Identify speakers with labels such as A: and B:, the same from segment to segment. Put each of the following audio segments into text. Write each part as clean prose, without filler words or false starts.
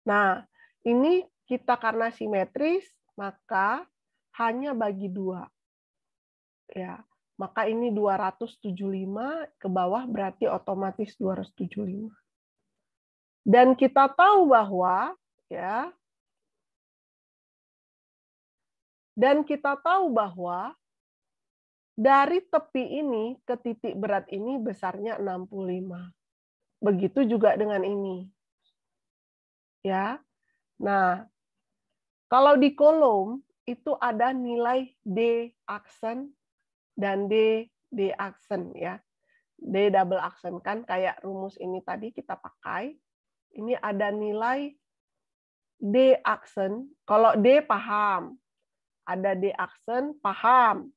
A: Nah, ini kita karena simetris, maka hanya bagi 2. Ya, maka ini 275 ke bawah berarti otomatis 275. Dan kita tahu bahwa ya, dari tepi ini ke titik berat ini besarnya 65. Begitu juga dengan ini. Ya. Nah, kalau di kolom itu ada nilai D aksen dan D aksen ya. D double aksen kan kayak rumus ini tadi kita pakai. Ini ada nilai D aksen. Kalau D paham. Ada D aksen paham.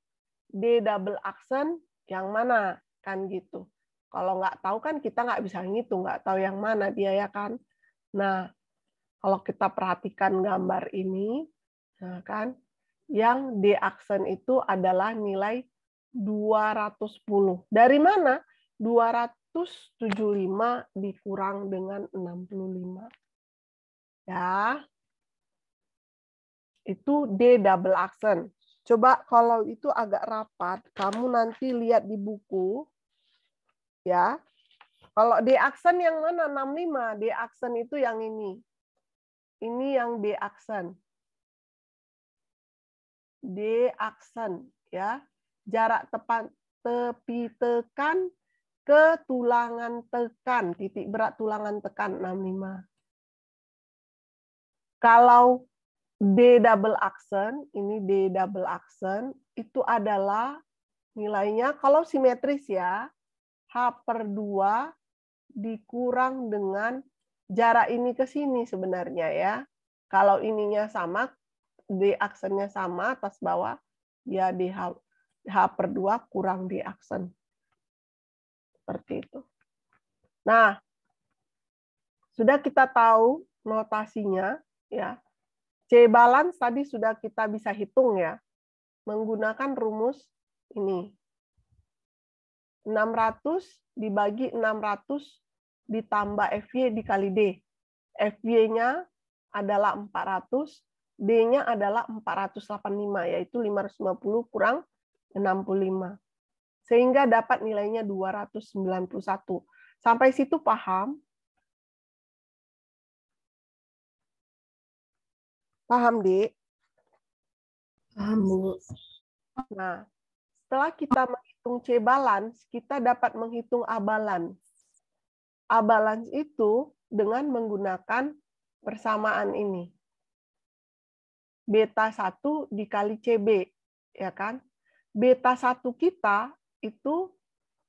A: D double aksen yang mana kan gitu. Kalau nggak tahu kan kita nggak bisa ngitung, nggak tahu yang mana dia ya kan. Nah, kalau kita perhatikan gambar ini, nah kan, yang D aksen itu adalah nilai 210. Dari mana? 275 dikurang dengan 65. Ya. Itu D double aksen. Coba kalau itu agak rapat, kamu nanti lihat di buku. Ya. Kalau D aksen yang mana? 65. D aksen itu yang ini. Ini yang D aksen. D aksen ya. Jarak tepi tekan ke tulangan tekan, titik berat tulangan tekan 65. Kalau D double aksen, ini D double aksen itu adalah nilainya kalau simetris ya, H/2 dikurang dengan jarak ini ke sini sebenarnya ya. Kalau ininya sama, D aksennya sama atas bawah, ya di H/2 kurang D aksen. Seperti itu. Nah, sudah kita tahu notasinya ya. C balance tadi sudah kita bisa hitung ya. Menggunakan rumus ini. 600 dibagi 600 ditambah FY dikali D. FY-nya adalah 400, D-nya adalah 485, yaitu 550 kurang 65. Sehingga dapat nilainya 291. Sampai situ paham? Paham, Dik?
B: Paham, Bu.
A: Nah, setelah kita menghitung C balance, kita dapat menghitung A balance. A balance itu dengan menggunakan persamaan ini. Beta 1 dikali CB, ya kan? Beta 1 kita itu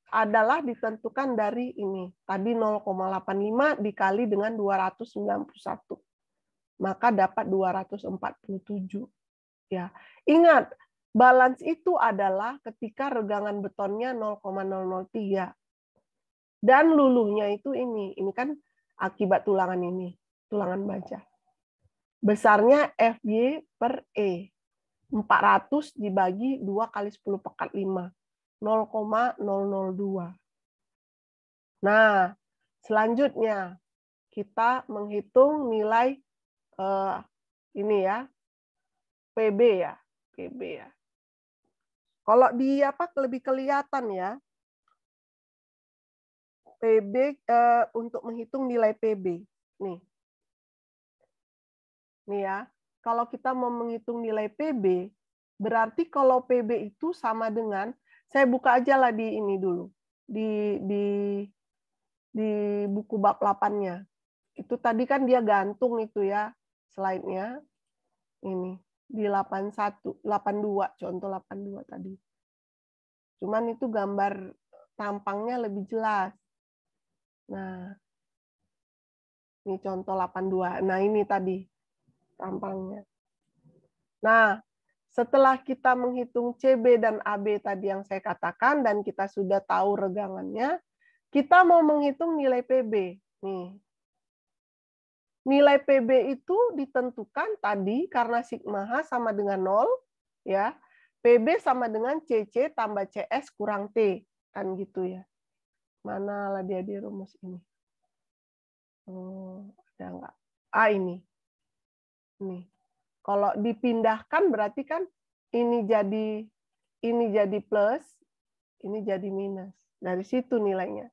A: adalah ditentukan dari ini. Tadi 0,85 dikali dengan 291. Maka dapat 247. Ya. Ingat, balance itu adalah ketika regangan betonnya 0,003. Dan luluhnya itu ini. Ini kan akibat tulangan ini, tulangan baja. Besarnya FY per E. 400 dibagi 2 kali 10 pekat 5. 0,002. Nah, selanjutnya kita menghitung nilai ini ya, PB ya, PB ya. Kalau di apa lebih kelihatan ya, PB untuk menghitung nilai PB. Nih ya, kalau kita mau menghitung nilai PB, berarti kalau PB itu sama dengan, saya buka aja lah di ini dulu, di buku bab 8-nya. Itu tadi kan dia gantung itu ya, slide-nya. Ini, di 81, 82, contoh 82 tadi. Cuman itu gambar tampangnya lebih jelas. Nah, ini contoh 82. Nah, ini tadi tampangnya. Nah, setelah kita menghitung CB dan AB tadi yang saya katakan, dan kita sudah tahu regangannya, kita mau menghitung nilai PB. Nih. Nilai PB itu ditentukan tadi karena sigma H sama dengan 0, ya. PB sama dengan CC tambah CS kurang T. Kan gitu ya. Mana lah dia di rumus ini? Oh, ada nggak? A ini. Nih. Kalau dipindahkan berarti kan ini jadi plus, ini jadi minus. Dari situ nilainya.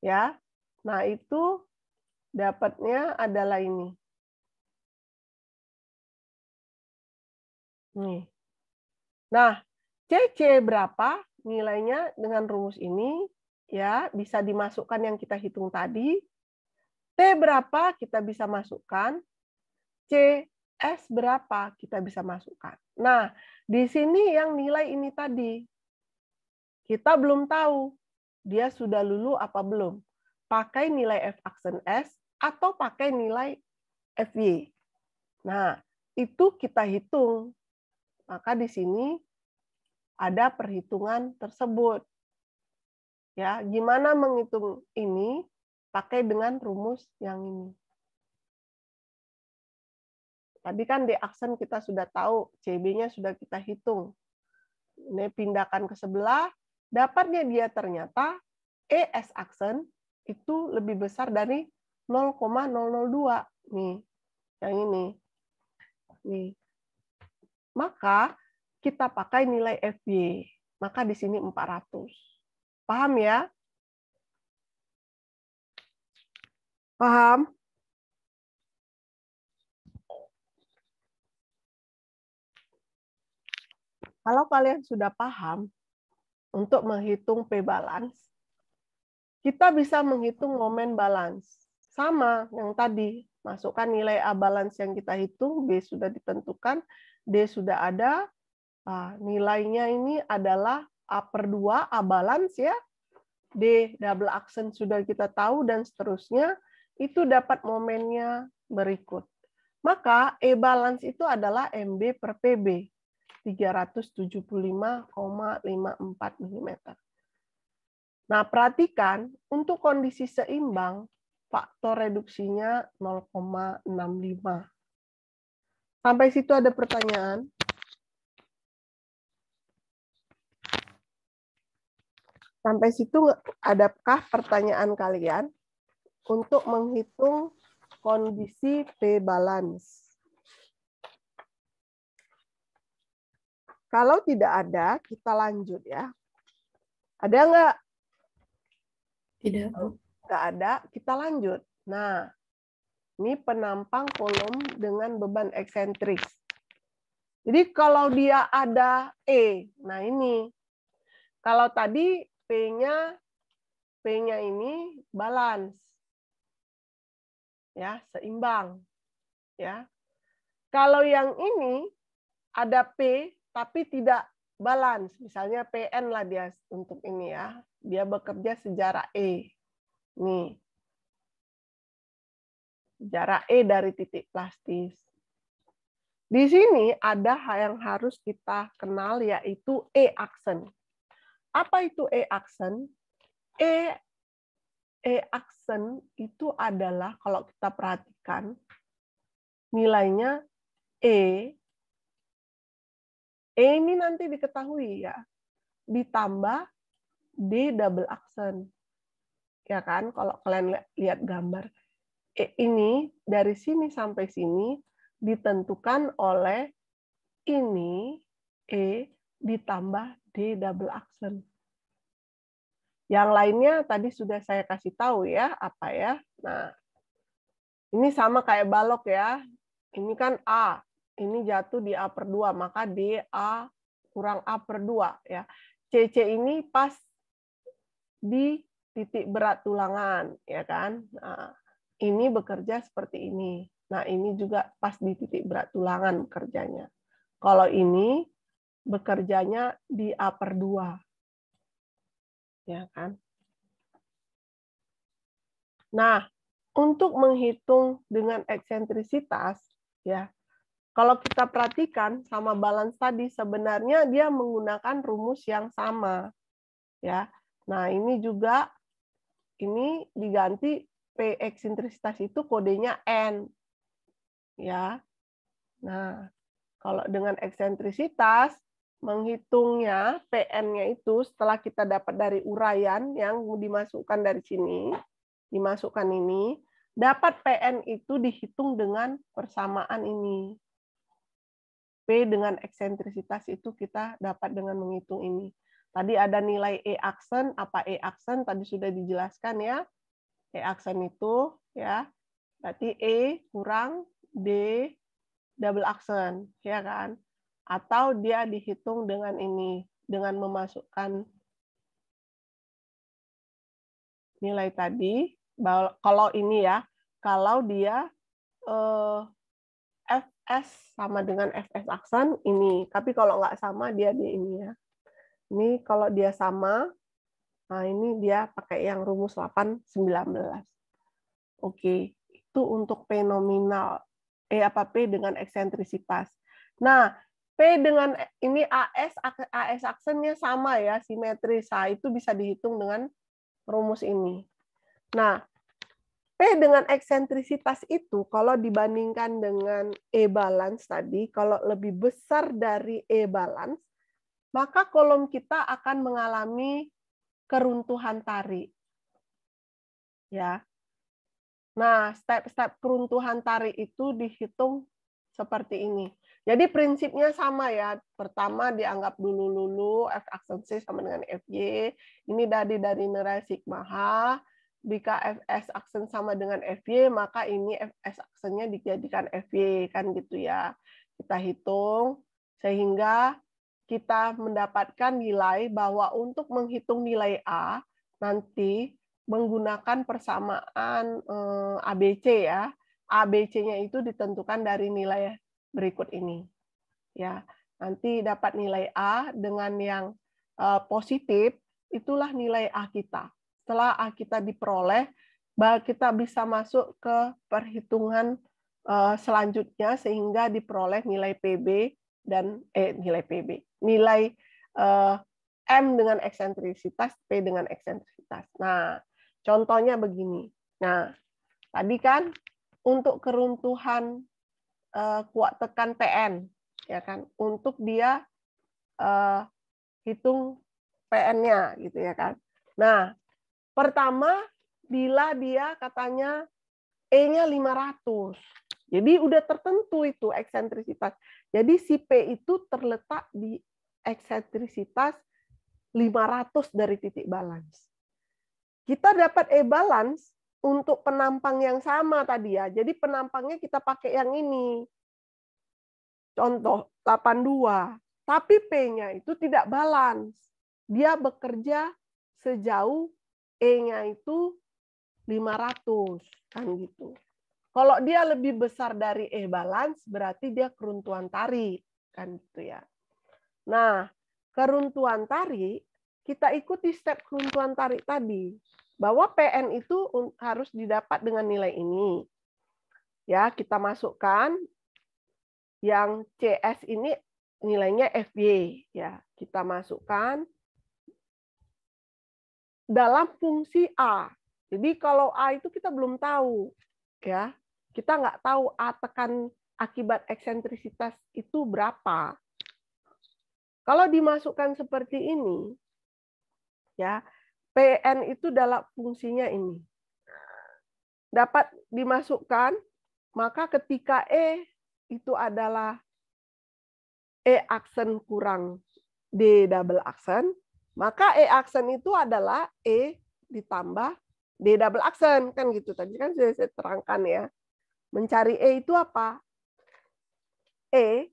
A: Ya. Nah, itu dapatnya adalah ini. Nih. Nah, CC berapa nilainya dengan rumus ini? Ya, bisa dimasukkan yang kita hitung tadi. T berapa kita bisa masukkan? CS berapa kita bisa masukkan? Nah, di sini yang nilai ini tadi. Kita belum tahu dia sudah lulu apa belum. Pakai nilai F aksen S atau pakai nilai FY. Nah, itu kita hitung. Maka di sini ada perhitungan tersebut. Ya, gimana menghitung ini? Pakai dengan rumus yang ini. Tadi kan di aksen kita sudah tahu, CB-nya sudah kita hitung. Ini pindahkan ke sebelah, dapatnya dia ternyata ES aksen itu lebih besar dari 0,002. Nih, yang ini. Nih. Maka kita pakai nilai FY. Maka di sini 400. Paham ya? Paham? Kalau kalian sudah paham untuk menghitung P balance, kita bisa menghitung momen balance. Sama yang tadi, masukkan nilai A balance yang kita hitung, B sudah ditentukan, D sudah ada, nilainya ini adalah A/2, A balance ya, D double aksen sudah kita tahu, dan seterusnya, itu dapat momennya berikut. Maka E balance itu adalah MB per PB. 375,54 mm. Nah, perhatikan untuk kondisi seimbang, faktor reduksinya 0,65. Sampai situ ada pertanyaan? Sampai situ adakah pertanyaan kalian untuk menghitung kondisi P balance? Kalau tidak ada, kita lanjut ya. Ada nggak?
B: Tidak, Bu.
A: Nggak ada, kita lanjut. Nah, ini penampang kolom dengan beban eksentris. Jadi kalau dia ada E, nah ini. Kalau tadi P-nya ini balance. Ya, seimbang. Ya. Kalau yang ini ada P tapi tidak balance, misalnya PN lah dia untuk ini ya. Dia bekerja sejarak E. Nih. Jarak E dari titik plastis. Di sini ada hal yang harus kita kenal yaitu E aksen. Apa itu E aksen? E aksen itu adalah kalau kita perhatikan nilainya E ini nanti diketahui ya, ditambah D double aksen. Ya kan, kalau kalian lihat gambar. E ini dari sini sampai sini ditentukan oleh ini E ditambah D double aksen. Yang lainnya tadi sudah saya kasih tahu ya, apa ya. Nah, ini sama kayak balok ya. Ini kan A, ini jatuh di A/2, maka DA kurang A/2 ya. CC ini pas di titik berat tulangan ya kan. Nah, ini bekerja seperti ini. Nah, ini juga pas di titik berat tulangan bekerjanya. Kalau ini bekerjanya di A/2. Ya kan? Nah, untuk menghitung dengan eksentrisitas ya, kalau kita perhatikan sama balance tadi, sebenarnya dia menggunakan rumus yang sama. Ya. Nah, ini juga ini diganti P eksentrisitas itu kodenya N. Ya. Nah, kalau dengan eksentrisitas menghitungnya PN-nya itu setelah kita dapat dari uraian yang dimasukkan dari sini, dimasukkan ini, dapat PN itu dihitung dengan persamaan ini. P dengan eksentrisitas itu kita dapat dengan menghitung ini. Tadi ada nilai E aksen, apa E aksen tadi sudah dijelaskan ya. E aksen itu ya, berarti E kurang D double aksen, ya kan? Atau dia dihitung dengan ini, dengan memasukkan nilai tadi, kalau ini ya, kalau dia Fs sama dengan Fs aksen ini, tapi kalau nggak sama dia di ini ya. Ini kalau dia sama, nah ini dia pakai yang rumus 8, 19. Oke, itu untuk P nominal. P dengan eksentrisitas. Nah, P dengan ini AS aksennya sama ya, simetris. Nah, itu bisa dihitung dengan rumus ini. Nah, P dengan eksentrisitas itu kalau dibandingkan dengan E balance tadi, kalau lebih besar dari E balance, maka kolom kita akan mengalami keruntuhan tarik. Ya. Nah, step-step keruntuhan tarik itu dihitung seperti ini. Jadi prinsipnya sama ya. Pertama dianggap dulu F aksen C sama dengan FY. Ini dari nilai sigma H. Jika Fs aksen sama dengan Fy, maka ini Fs aksennya dijadikan Fy, kan gitu ya. Kita hitung sehingga kita mendapatkan nilai bahwa untuk menghitung nilai A nanti menggunakan persamaan ABC ya. ABC-nya itu ditentukan dari nilai berikut ini. Ya, nanti dapat nilai A dengan yang positif, itulah nilai A kita. Setelah A kita diperoleh, kita bisa masuk ke perhitungan selanjutnya sehingga diperoleh nilai PB dan nilai M dengan eksentrisitas, P dengan eksentrisitas. Nah, contohnya begini. Nah, tadi kan untuk keruntuhan kuat tekan PN, ya kan, untuk dia hitung PN-nya, gitu ya kan. Nah, pertama bila dia katanya E-nya 500. Jadi udah tertentu itu eksentrisitas. Jadi si P itu terletak di eksentrisitas 500 dari titik balance. Kita dapat E-balance untuk penampang yang sama tadi ya. Jadi penampangnya kita pakai yang ini. Contoh 82. Tapi P-nya itu tidak balance. Dia bekerja sejauh E-nya itu 500 kan gitu. Kalau dia lebih besar dari E-balance berarti dia keruntuhan tarik kan gitu ya. Nah, keruntuhan tarik kita ikuti step keruntuhan tarik tadi bahwa PN itu harus didapat dengan nilai ini. Ya, kita masukkan yang CS ini nilainya FY ya. Kita masukkan dalam fungsi A. Jadi kalau A itu kita belum tahu ya. Kita nggak tahu A tekan akibat eksentrisitas itu berapa. Kalau dimasukkan seperti ini, ya PN itu dalam fungsinya ini. Dapat dimasukkan, maka ketika E itu adalah E aksen kurang D double aksen, maka E aksen itu adalah E ditambah D double aksen. Kan gitu, tadi kan sudah saya terangkan ya. Mencari E itu apa? E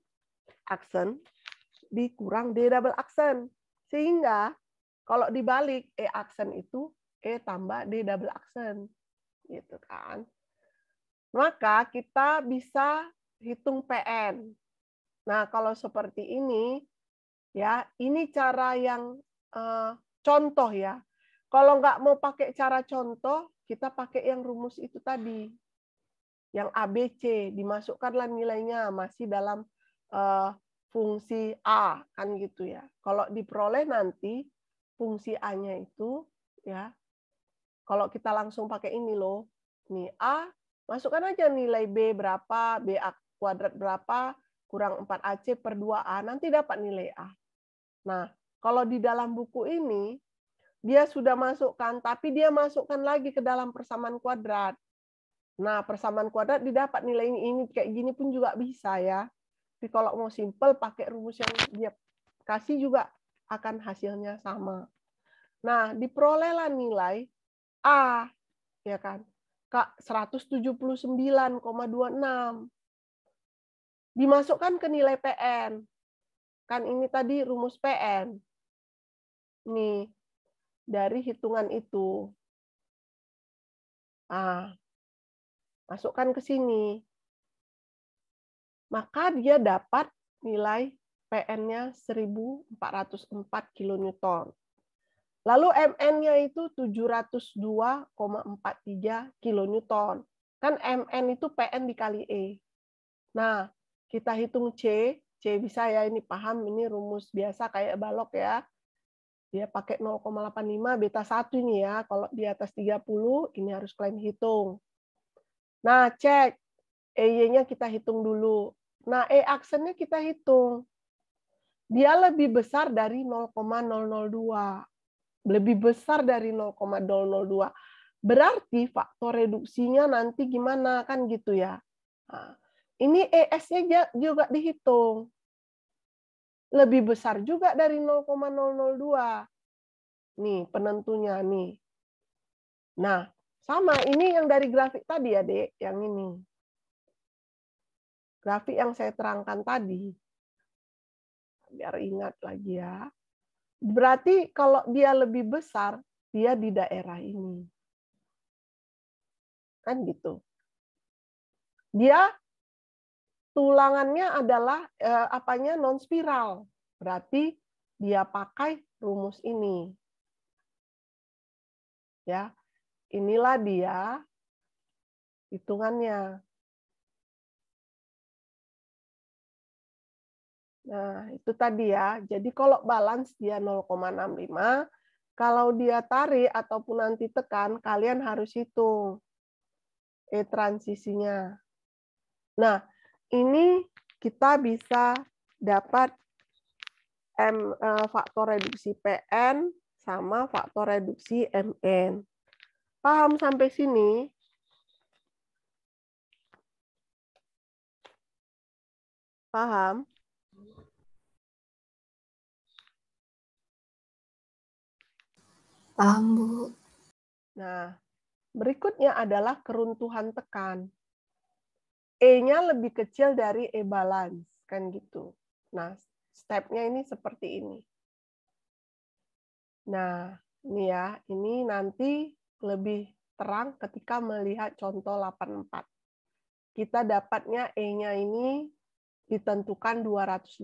A: aksen dikurang D double aksen. Sehingga kalau dibalik E aksen itu E tambah D double aksen. Gitu kan. Maka kita bisa hitung PN. Nah, kalau seperti ini ya, ini cara yang contoh ya. Kalau nggak mau pakai cara contoh, kita pakai yang rumus itu tadi. Yang ABC, dimasukkanlah nilainya masih dalam fungsi A kan gitu ya. Kalau diperoleh nanti fungsi A-nya itu ya. Kalau kita langsung pakai ini loh. Nih A, masukkan aja nilai B berapa, BA kuadrat berapa, kurang 4AC per 2A, nanti dapat nilai A. Nah, kalau di dalam buku ini, dia sudah masukkan, tapi dia masukkan lagi ke dalam persamaan kuadrat. Nah, persamaan kuadrat didapat nilai ini kayak gini pun juga bisa ya. Tapi kalau mau simple pakai rumus yang dia kasih juga akan hasilnya sama. Nah, diperolehlah nilai A, ya kan? 179,26. Dimasukkan ke nilai PN. Kan ini tadi rumus PN. Nih, dari hitungan itu. Ah, masukkan ke sini. Maka dia dapat nilai PN-nya 1404 kilonewton. Lalu Mn-nya itu 702,43 kilonewton. Kan Mn itu Pn dikali E. Nah, kita hitung C. C bisa ya, ini paham, ini rumus biasa kayak balok ya. Dia pakai 0,85 beta 1 ini ya. Kalau di atas 30, ini harus kalian hitung. Nah, cek. EY-nya kita hitung dulu. Nah, E-aksennya kita hitung. Dia lebih besar dari 0,002. Lebih besar dari 0,002. Berarti faktor reduksinya nanti gimana, kan gitu ya. Nah, ini ES-nya juga dihitung. Lebih besar juga dari 0,002. Nih, penentunya nih. Nah, sama ini yang dari grafik tadi ya, Dek, yang ini. Grafik yang saya terangkan tadi. Biar ingat lagi ya. Berarti kalau dia lebih besar, dia di daerah ini. Kan gitu. Dia tulangannya adalah apanya non spiral. Berarti dia pakai rumus ini. Ya. Inilah dia hitungannya. Nah, itu tadi ya. Jadi kalau balance dia 0,65, kalau dia tarik ataupun nanti tekan, kalian harus hitung transisinya. Nah, ini kita bisa dapat faktor reduksi PN sama faktor reduksi MN. Paham sampai sini? Paham?
B: Paham, Bu.
A: Nah, berikutnya adalah keruntuhan tekan. E-nya lebih kecil dari E-balance, kan gitu. Nah, step-nya ini seperti ini. Nah, ini ya, ini nanti lebih terang ketika melihat contoh 84. Kita dapatnya E-nya ini ditentukan 250,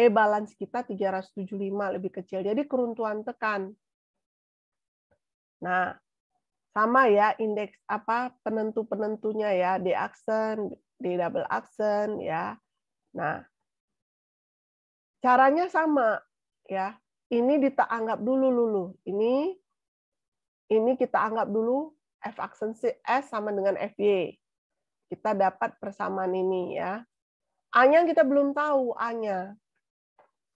A: E-balance kita 375 lebih kecil. Jadi keruntuhan tekan. Nah, sama ya indeks apa penentu-penentunya ya, D aksen, D double aksen ya. Nah, caranya sama ya. Ini kita anggap dulu. Ini kita anggap dulu F aksen S sama dengan FY. Kita dapat persamaan ini ya. A-nya kita belum tahu A-nya.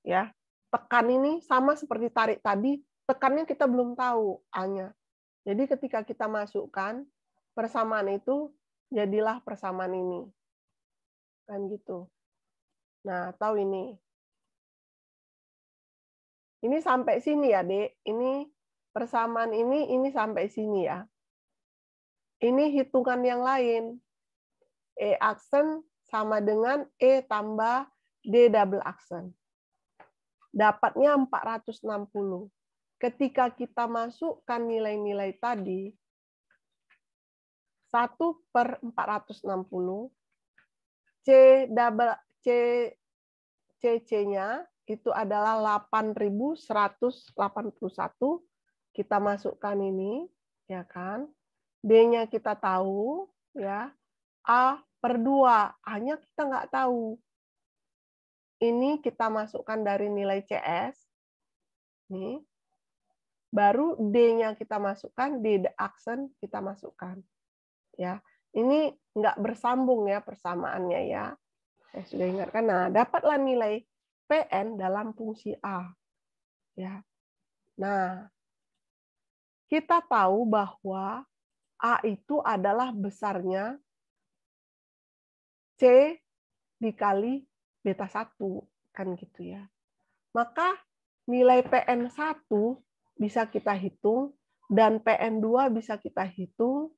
A: Ya. Tekan ini sama seperti tarik tadi, tekannya kita belum tahu A-nya. Jadi ketika kita masukkan persamaan itu, jadilah persamaan ini. Kan gitu. Nah, atau ini. Ini sampai sini ya, Dek. Ini persamaan ini sampai sini ya. Ini hitungan yang lain. E aksen sama dengan E tambah D double aksen. Dapatnya 460. Ketika kita masukkan nilai-nilai tadi, 1/460, CC-nya itu adalah 8.181. Kita masukkan ini, ya kan? D-nya kita tahu, ya. A/2, A-nya kita nggak tahu. Ini kita masukkan dari nilai CS. Nih. Baru D-nya kita masukkan, D aksen kita masukkan. Ya. Ini nggak bersambung ya persamaannya ya. Saya sudah ingatkan. Nah, dapatlah nilai PN dalam fungsi A. Ya. Nah, kita tahu bahwa A itu adalah besarnya C dikali beta 1, kan gitu ya. Maka nilai PN1 bisa kita hitung dan PN2 bisa kita hitung,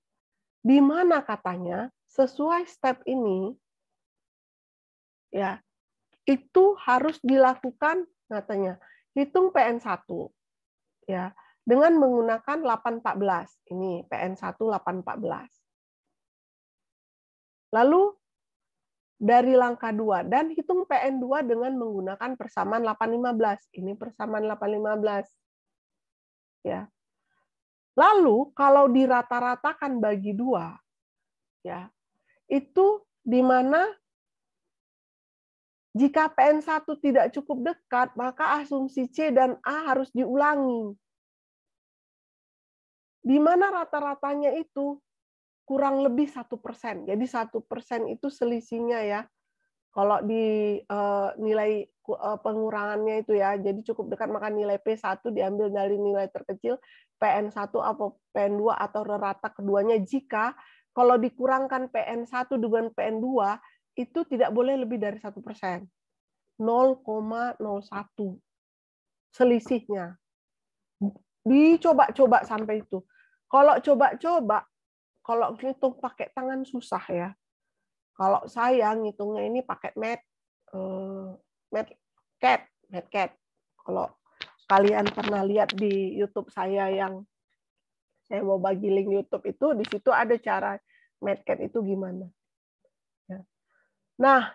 A: di mana katanya sesuai step ini ya, itu harus dilakukan katanya hitung PN1 ya dengan menggunakan 814. Ini PN1 814. Lalu dari langkah 2 dan hitung PN2 dengan menggunakan persamaan 815. Ini persamaan 815. Ya. Lalu kalau dirata-ratakan bagi 2 ya, itu di mana jika PN1 tidak cukup dekat, maka asumsi C dan A harus diulangi. Di mana rata-ratanya itu kurang lebih 1%. Jadi 1% itu selisihnya ya. Kalau di nilai pengurangannya itu ya, jadi cukup dekat, maka nilai P1 diambil dari nilai terkecil, PN1 atau PN2 atau rata keduanya, jika kalau dikurangkan PN1 dengan PN2, itu tidak boleh lebih dari 1%. 0,01 selisihnya. Dicoba-coba sampai itu. Kalau coba-coba, kalau ngitung pakai tangan susah ya. Kalau saya ngitungnya ini pakai MATCAD. Kalau kalian pernah lihat di YouTube saya yang saya mau bagi link YouTube itu, di situ ada cara MATCAD itu gimana. Ya. Nah,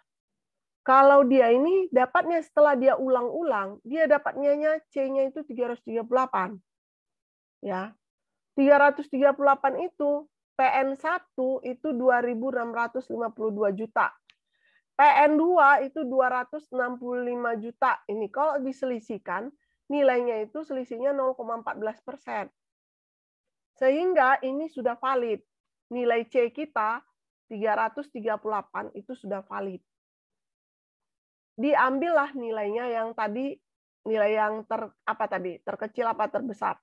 A: kalau dia ini dapatnya setelah dia ulang-ulang, dia dapatnya C-nya itu 338. Ya. 338 itu PN1 itu 2.652 juta. PN2 itu 265 juta. Ini kalau diselisihkan, nilainya itu selisihnya 0,14%. Sehingga ini sudah valid. Nilai C kita 338 itu sudah valid. Diambillah nilainya yang tadi, nilai yang terkecil apa terbesar.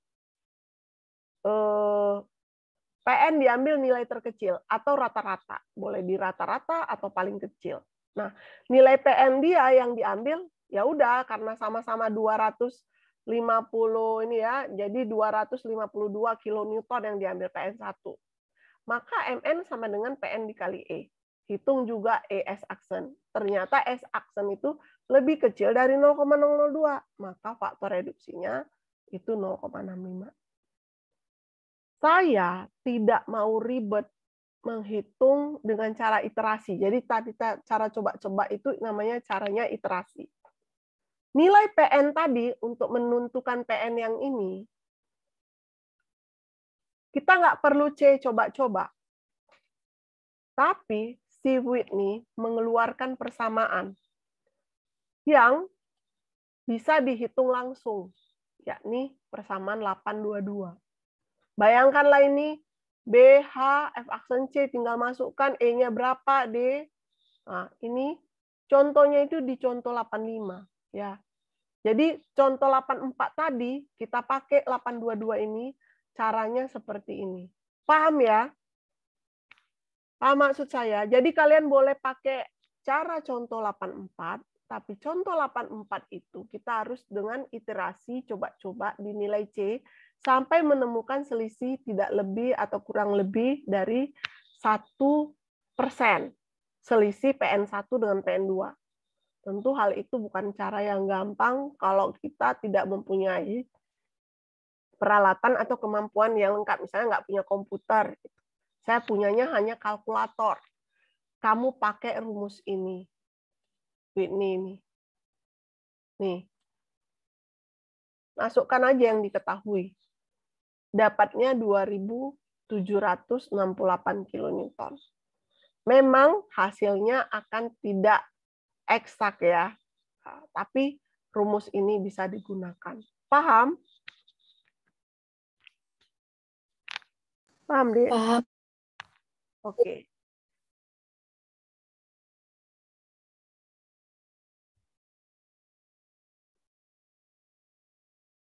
A: PN diambil nilai terkecil atau rata-rata. Boleh di rata-rata atau paling kecil. Nah, nilai PN dia yang diambil, ya udah, karena sama-sama 250 ini ya, jadi 252 kilonewton yang diambil PN1. Maka MN sama dengan PN dikali E. Hitung juga ES aksen. Ternyata S aksen itu lebih kecil dari 0,002. Maka faktor reduksinya itu 0,65. Saya tidak mau ribet menghitung dengan cara iterasi. Jadi tadi cara coba-coba itu namanya caranya iterasi. Nilai PN tadi untuk menentukan PN yang ini, kita nggak perlu C coba-coba. Tapi si Whitney mengeluarkan persamaan yang bisa dihitung langsung, yakni persamaan 822. Bayangkanlah ini BH, F aksen C, tinggal masukkan E-nya berapa, D. Nah, ini contohnya itu di contoh 85. Ya. Jadi contoh 84 tadi, kita pakai 822 ini, caranya seperti ini. Paham ya? Paham maksud saya? Jadi kalian boleh pakai cara contoh 84, tapi contoh 84 itu kita harus dengan iterasi, coba-coba dinilai C, sampai menemukan selisih tidak lebih atau kurang lebih dari 1% selisih PN1 dengan PN2. Tentu hal itu bukan cara yang gampang kalau kita tidak mempunyai peralatan atau kemampuan yang lengkap. Misalnya nggak punya komputer. Saya punyanya hanya kalkulator. Kamu pakai rumus ini. Ini. Nih. Masukkan aja yang diketahui. Dapatnya 2.768 kilonewton. Memang hasilnya akan tidak eksak ya, tapi rumus ini bisa digunakan. Paham? Paham, Dek?
B: Paham.
A: Oke.